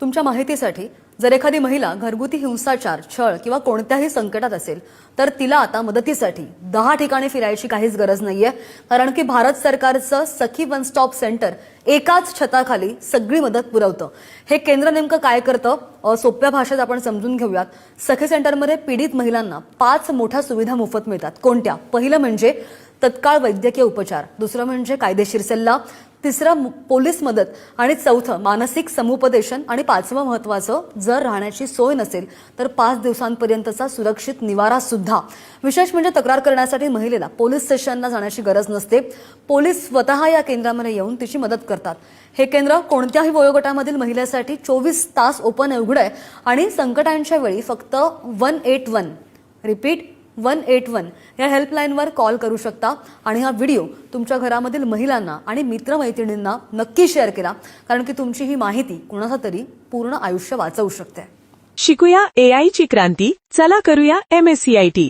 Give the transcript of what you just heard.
तुमच्या माहितीसाठी जर एखादी महिला घरगुती हिंसाचार, छळ किंवा कोणत्याही संकटात असेल तर तिला आता मदतीसाठी 10 ठिकाणी फिरायची काहीच गरज नाहीये, कारण की भारत सरकारचं सखी वन स्टॉप सेंटर एकाच छताखाली सगळी मदत पुरवतं। हे केंद्र नेमकं काय करतं सोप्या भाषेत आपण समजून घेऊयात। सखी सेंटरमध्ये पीडित महिलांना 5 मोठ्या सुविधा मोफत मिळतात। कोणत्या? पहिलं म्हणजे तत्काळ वैद्यकीय उपचार, दुसरं म्हणजे कायदेशीर सल्ला, तिसरं पोलीस मदत आणि चौथं मानसिक समुपदेशन आणि पाचवं महत्त्वाचं जर राहण्याची सोय नसेल तर 5 दिवसांपर्यंतचा सुरक्षित निवारा सुद्धा। विशेष म्हणजे तक्रार करण्यासाठी महिलेला पोलीस स्टेशनला जाण्याची गरज नसते। पोलीस स्वतः या केंद्रामध्ये येऊन तिची मदत करतात। हे केंद्र कोणत्याही वयोगटामधील महिलेसाठी 24 तास ओपन उघड आहे आणि संकटांच्या वेळी फक्त 181 रिपीट 181 या हेल्पलाईनवर कॉल करू शकता। आणि हा व्हिडिओ तुमच्या घरामधील महिलांना आणि मित्रमैत्रिणींना नक्की शेअर करा, कारण की तुमची ही माहिती कुणाचं तरी पूर्ण आयुष्य वाचवू शकते। शिकूया AI ची क्रांती, चला करूया MSCIT।